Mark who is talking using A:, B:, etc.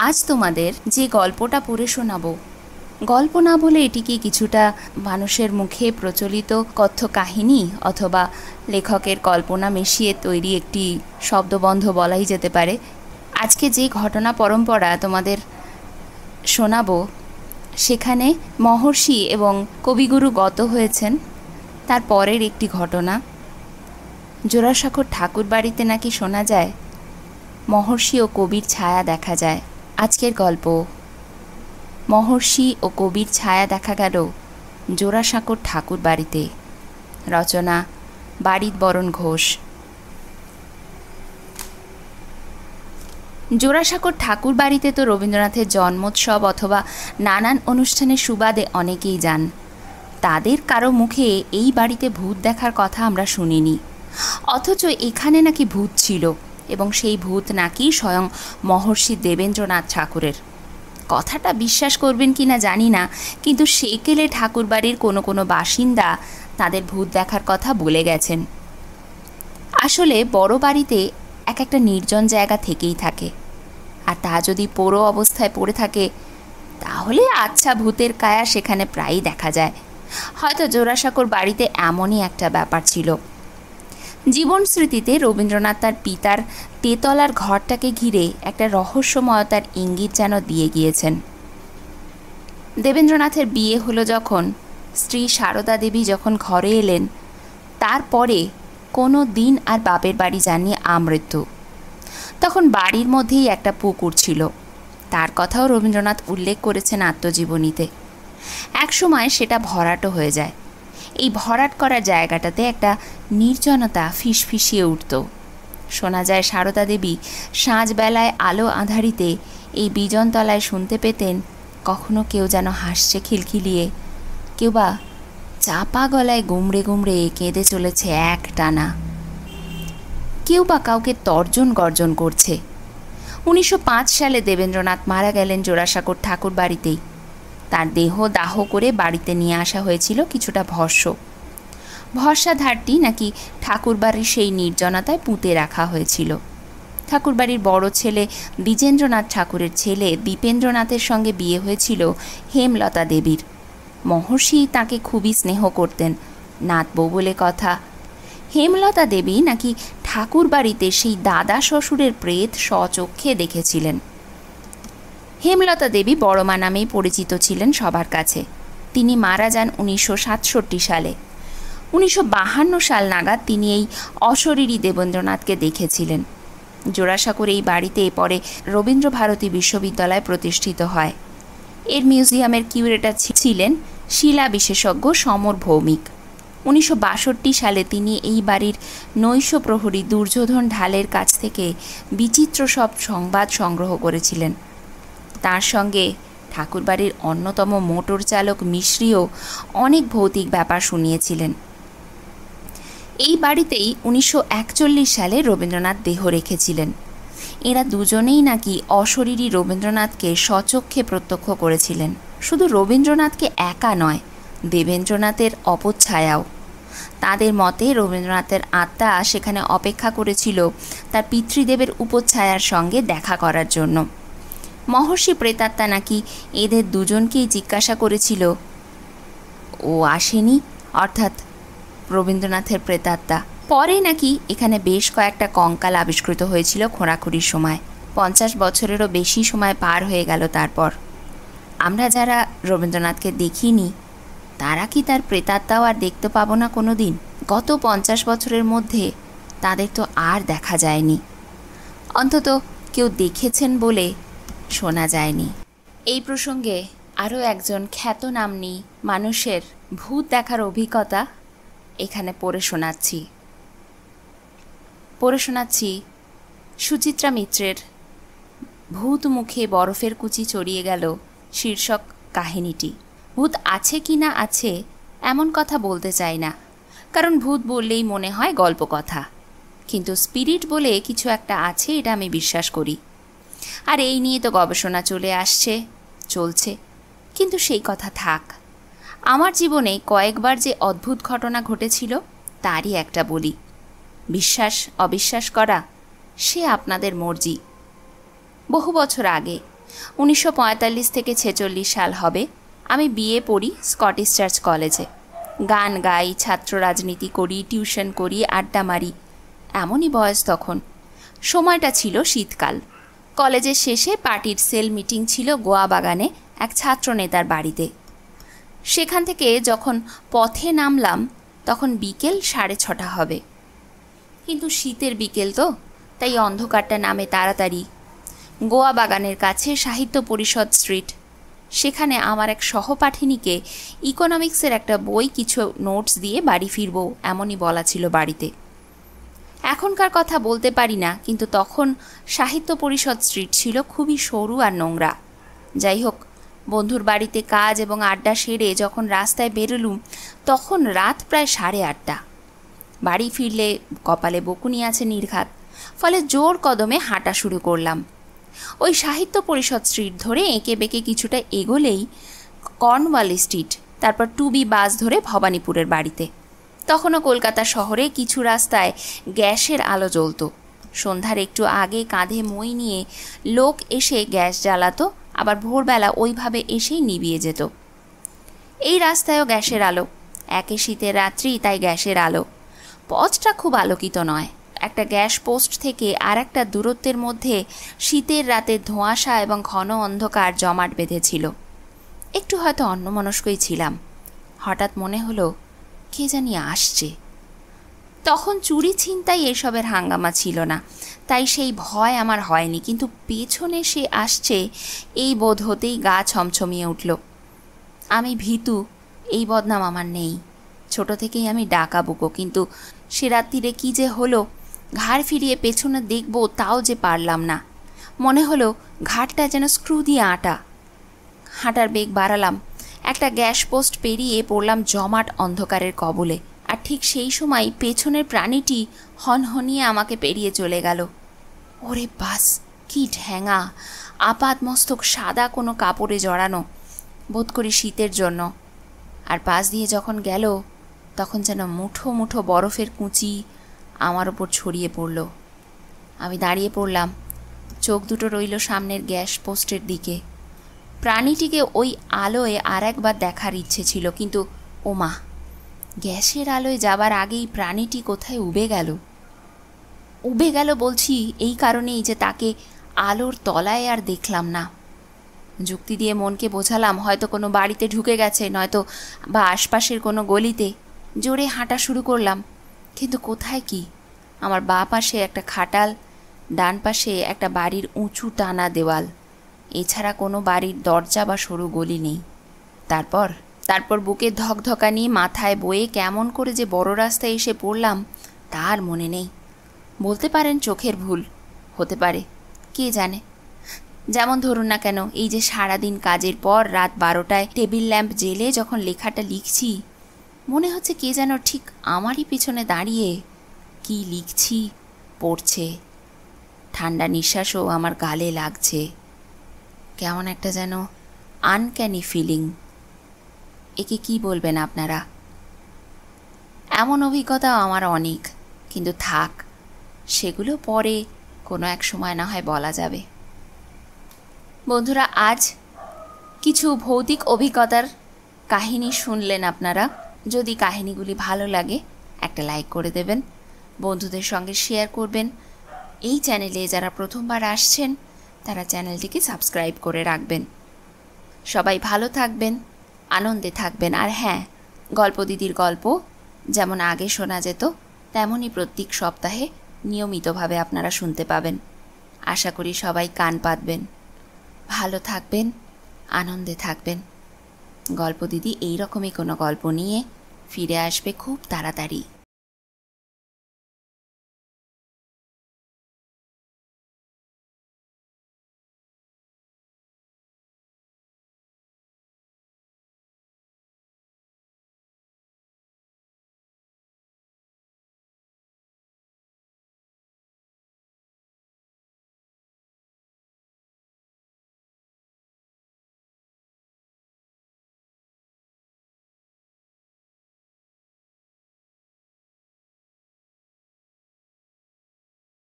A: আজ তোমাদের যে গল্পটা পড়ে শোনাবো, গল্প না বলে এটিকে কিছুটা মানুষের মুখে প্রচলিত কথ্য কাহিনী অথবা লেখকের কল্পনা মিশিয়ে তৈরি একটি শব্দবন্ধ বলাই যেতে পারে। আজকে যে ঘটনা পরম্পরা তোমাদের শোনাবো সেখানে মহর্ষি এবং কবিগুরু গত হয়েছেন। তার পরের একটি ঘটনা, জোড়াসাঁকোর ঠাকুর বাড়িতে নাকি শোনা যায় মহর্ষি ও কবির ছায়া দেখা যায়। আজকের গল্প, মহর্ষি ও কবির ছায়া দেখা গেল জোড়াসাঁকোর ঠাকুর বাড়িতে। রচনা বারিদবরণ ঘোষ। জোড়াসাঁকোর ঠাকুর বাড়িতে তো রবীন্দ্রনাথের জন্মোৎসব অথবা নানান অনুষ্ঠানের সুবাদে অনেকেই যান। তাদের কারো মুখে এই বাড়িতে ভূত দেখার কথা আমরা শুনিনি, অথচ এখানে নাকি ভূত ছিল এবং সেই ভূত নাকি স্বয়ং মহর্ষি দেবেন্দ্রনাথ ঠাকুরের। কথাটা বিশ্বাস করবেন কি না জানি না, কিন্তু সেকেলে ঠাকুর বাড়ির কোনো কোনো বাসিন্দা তাদের ভূত দেখার কথা বলে গেছেন। আসলে বড় বাড়িতে এক একটা নির্জন জায়গা থেকেই থাকে, আর তা যদি পোড়ো অবস্থায় পড়ে থাকে তাহলে আচ্ছা ভূতের কায়া সেখানে প্রায়ই দেখা যায়। হয়তো জোড়াসাঁকোর বাড়িতে এমনই একটা ব্যাপার ছিল। জীবন স্মৃতিতে রবীন্দ্রনাথ তার পিতার তেতলার ঘরটাকে ঘিরে একটা রহস্যময়তার ইঙ্গিত যেন দিয়ে গিয়েছেন। দেবেন্দ্রনাথের বিয়ে হলো যখন, স্ত্রী সারদা দেবী যখন ঘরে এলেন, তারপরে কোনো দিন আর বাপের বাড়ি যাননি আমৃত্যু। তখন বাড়ির মধ্যেই একটা পুকুর ছিল, তার কথাও রবীন্দ্রনাথ উল্লেখ করেছেন আত্মজীবনীতে। একসময় সেটা ভরাটও হয়ে যায়। এই ভরাট করা জায়গাটাতে একটা নির্জনতা ফিসফিসিয়ে উঠত। শোনা যায় সারদা দেবী সাঁঝবেলায় আলো আঁধারিতে এই বিজনতলায় শুনতে পেতেন কখনো কেউ যেন হাসছে খিলখিলিয়ে, কেউ বা চাপা গলায় গুমড়ে গুমড়ে কেঁদে চলেছে এক টানা, কেউ বা কাউকে তর্জন গর্জন করছে। 1905 সালে দেবেন্দ্রনাথ মারা গেলেন জোড়াসাঁকোর ঠাকুর বাড়িতেই। তার দেহ দাহ করে বাড়িতে নিয়ে আসা হয়েছিল কিছুটা ভস্ম। ভরসাধারটি নাকি ঠাকুরবাড়ির সেই নির্জনতায় পুঁতে রাখা হয়েছিল। ঠাকুরবাড়ির বড় ছেলে দ্বিজেন্দ্রনাথ ঠাকুরের ছেলে দীপেন্দ্রনাথের সঙ্গে বিয়ে হয়েছিল হেমলতা দেবীর। মহর্ষি তাকে খুবই স্নেহ করতেন, নাতবউ বলে কথা। হেমলতা দেবী নাকি ঠাকুরবাড়িতে সেই দাদা শ্বশুরের প্রেত স্বচক্ষে দেখেছিলেন। হেমলতা দেবী বড়মা নামেই পরিচিত ছিলেন সবার কাছে। তিনি মারা যান 1967 সালে। 1952 সাল নাগাদ তিনি এই অশরীরী দেবেন্দ্রনাথকে দেখেছিলেন। জোড়াসাঁকোর এই বাড়িতে পরে রবীন্দ্রভারতী বিশ্ববিদ্যালয় প্রতিষ্ঠিত হয়। এর মিউজিয়ামের কিউরেটর ছিলেন শিলা বিশেষজ্ঞ সমর ভৌমিক। 1962 সালে তিনি এই বাড়ির নৈশ প্রহরী দুর্যোধন ঢালের কাছ থেকে বিচিত্র সব সংবাদ সংগ্রহ করেছিলেন। তার সঙ্গে ঠাকুরবাড়ির অন্যতম মোটর চালক মিশ্রিও অনেক ভৌতিক ব্যাপার শুনিয়েছিলেন। এই বাড়িতেই 1941 সালে রবীন্দ্রনাথ দেহ রেখেছিলেন। এরা দুজনেই নাকি অশরীরী রবীন্দ্রনাথকে স্বচক্ষে প্রত্যক্ষ করেছিলেন। শুধু রবীন্দ্রনাথকে একা নয়, দেবেন্দ্রনাথের অপচ্ছায়াও। তাদের মতে রবীন্দ্রনাথের আত্মা সেখানে অপেক্ষা করেছিল তার পিতৃদেবের উপচ্ছায়ার সঙ্গে দেখা করার জন্য। মহর্ষি প্রেতাত্মা নাকি এদের দুজনকেই জিজ্ঞাসা করেছিল, ও আসেনি, অর্থাৎ রবীন্দ্রনাথের প্রেতাত্মা। পরে নাকি এখানে বেশ কয়েকটা কঙ্কাল আবিষ্কৃত হয়েছিল খোঁড়াখুঁড়ির সময়। 50 বছরেরও বেশি সময় পার হয়ে গেল তারপর। আমরা যারা রবীন্দ্রনাথকে দেখিনি তারা কি তার প্রেতাত্মাও আর দেখতে পাবো না কোনো দিন? গত 50 বছরের মধ্যে তাদের তো আর দেখা যায়নি, অন্তত কেউ দেখেছেন বলে শোনা যায়নি। এই প্রসঙ্গে আরও একজন খ্যাতনামী মানুষের ভূত দেখার অভিজ্ঞতা এখানে পড়ে শোনাচ্ছি সুচিত্রা মিত্রের ভূত মুখে বরফের কুচি চড়িয়ে গেল শীর্ষক কাহিনীটি। ভূত আছে কি না আছে এমন কথা বলতে চাই না, কারণ ভূত বললেই মনে হয় গল্প কথা, কিন্তু স্পিরিট বলে কিছু একটা আছে এটা আমি বিশ্বাস করি। আর এই নিয়ে তো গবেষণা চলছে, কিন্তু সেই কথা থাক। আমার জীবনে কয়েকবার যে অদ্ভুত ঘটনা ঘটেছিল তারই একটা বলি। বিশ্বাস অবিশ্বাস করা সে আপনাদের মর্জি। বহু বছর আগে 1945 থেকে 46 সাল হবে। আমি বিএ পড়ি স্কটিশ চার্চ কলেজে। গান গাই, ছাত্র রাজনীতি করি, টিউশন করি, আড্ডা মারি। এমনই বয়স তখন। সময়টা ছিল শীতকাল। কলেজের শেষে পার্টির সেল মিটিং ছিল গোয়া বাগানে এক ছাত্র নেতার বাড়িতে। সেখান থেকে যখন পথে নামলাম তখন বিকেল 6:30 হবে। কিন্তু শীতের বিকেল তো, তাই অন্ধকারটা নামে তাড়াতাড়ি। গোয়া বাগানের কাছে সাহিত্য পরিষদ স্ট্রিট। সেখানে আমার এক সহপাঠিনীকে ইকোনমিক্সের একটা বই, কিছু নোটস দিয়ে বাড়ি ফিরব এমনই বলা ছিল বাড়িতে। এখনকার কথা বলতে পারি না, কিন্তু তখন সাহিত্য পরিষদ স্ট্রিট ছিল খুবই সরু আর নোংরা। যাই হোক, বন্ধুর বাড়িতে কাজ এবং আড্ডা সেরে যখন রাস্তায় বেরোলুম তখন রাত প্রায় 8:30। বাড়ি ফিরলে কপালে বকুনি আছে নির্ঘাত, ফলে জোর কদমে হাঁটা শুরু করলাম। ওই সাহিত্য পরিষদ স্ট্রিট ধরে এঁকে বেঁকে কিছুটা এগোলেই কর্নওয়ালি স্ট্রিট, তারপর 2B বাস ধরে ভবানীপুরের বাড়িতে। তখনও কলকাতা শহরে কিছু রাস্তায় গ্যাসের আলো জ্বলত। সন্ধ্যার একটু আগে কাঁধে মই নিয়ে লোক এসে গ্যাস জ্বালাতো, আবার ভোরবেলা ওইভাবে এসেই নিভিয়ে যেত। এই রাস্তায়ও গ্যাসের আলো। একে শীতের রাত্রি, তাই গ্যাসের আলো। পথটা খুব আলোকিত নয়। একটা গ্যাস পোস্ট থেকে আর একটা দূরত্বের মধ্যে শীতের রাতে ধোঁয়াশা এবং ঘন অন্ধকার জমাট বেঁধেছিল। একটু হয়তো অন্যমনস্কই ছিলাম। হঠাৎ মনে হলো কে জানি আসছে। তখন চুরি ছিনতাই এসবের হাঙ্গামা ছিল না, তাই সেই ভয় আমার হয়নি। কিন্তু পেছনে সে আসছে এই বোধ হতেই গা ছমছমিয়ে উঠল। আমি ভীতু, এই বদনাম আমার নেই। ছোট থেকেই আমি ডাকা বুকো, কিন্তু সে রাত্রিরে কী যে হলো, ঘাড় ফিরিয়ে পেছনে দেখব তাও যে পারলাম না। মনে হলো ঘাটটা যেন স্ক্রু দিয়ে আটা। হাঁটার বেগ বাড়ালাম। একটা গ্যাস পোস্ট পেরিয়ে পড়লাম জমাট অন্ধকারের কবলে। আর ঠিক সেই সময় পেছনের প্রাণীটি হনহনিয়ে আমাকে পেরিয়ে চলে গেল। ওরে বাস, কি ঠ্যাঙা! আপাত মস্তক সাদা কোনো কাপড়ে জড়ানো, বোধ করি শীতের জন্য। আর পাশ দিয়ে যখন গেল তখন যেন মুঠো মুঠো বরফের কুঁচি আমার ওপর ছড়িয়ে পড়ল। আমি দাঁড়িয়ে পড়লাম। চোখ দুটো রইল সামনের গ্যাস পোস্টের দিকে। প্রাণীটিকে ওই আলোয় আর একবার দেখার ইচ্ছে ছিল, কিন্তু ওমা, গ্যাসের আলোয় যাবার আগেই প্রাণীটি কোথায় উবে গেল। উবে গেল বলছি এই কারণেই যে তাকে আলোর তলায় আর দেখলাম না। যুক্তি দিয়ে মনকে বোঝালাম হয়তো কোনো বাড়িতে ঢুকে গেছে, নয়তো বা আশপাশের কোনো গলিতে। জোরে হাঁটা শুরু করলাম, কিন্তু কোথায় কি? আমার বাঁ পাশে একটা খাটাল, ডান পাশে একটা বাড়ির উঁচু টানা দেওয়াল, এছাড়া কোনো বাড়ির দরজা বা সরু গলি নেই। তারপর বুকে ধকধকানি মাথায় বয়ে কেমন করে যে বড় রাস্তায় এসে পড়লাম তার মনে নেই। বলতে পারেন চোখের ভুল, হতে পারে, কে জানে। যেমন ধরুন না কেন, এই যে সারাদিন কাজের পর রাত 12টায় টেবিল ল্যাম্প জেলে যখন লেখাটা লিখছি, মনে হচ্ছে কে যেন ঠিক আমারই পিছনে দাঁড়িয়ে কি লিখছি পড়ছে। ঠান্ডা নিঃশ্বাসও আমার গালে লাগছে। কেমন একটা যেন আনক্যানি ফিলিং। একে কি বলবেন আপনারা? এমন অভিজ্ঞতাও আমার অনেক, কিন্তু থাক, সেগুলো পরে কোনো এক সময় না হয় বলা যাবে। বন্ধুরা, আজ কিছু ভৌতিক অভিজ্ঞতার কাহিনী শুনলেন আপনারা। যদি কাহিনীগুলি ভালো লাগে একটা লাইক করে দেবেন, বন্ধুদের সঙ্গে শেয়ার করবেন। এই চ্যানেলে যারা প্রথমবার আসছেন তারা চ্যানেলটিকে সাবস্ক্রাইব করে রাখবেন। সবাই ভালো থাকবেন, আনন্দে থাকবেন। আর হ্যাঁ, গল্প দিদির গল্প যেমন আগে শোনা যেত তেমনই প্রত্যেক সপ্তাহে নিয়মিতভাবে আপনারা শুনতে পাবেন। আশা করি সবাই কান পাতবেন। ভালো থাকবেন, আনন্দে থাকবেন। গল্প দিদি এইরকমই কোনো গল্প নিয়ে ফিরে আসবে খুব তাড়াতাড়ি।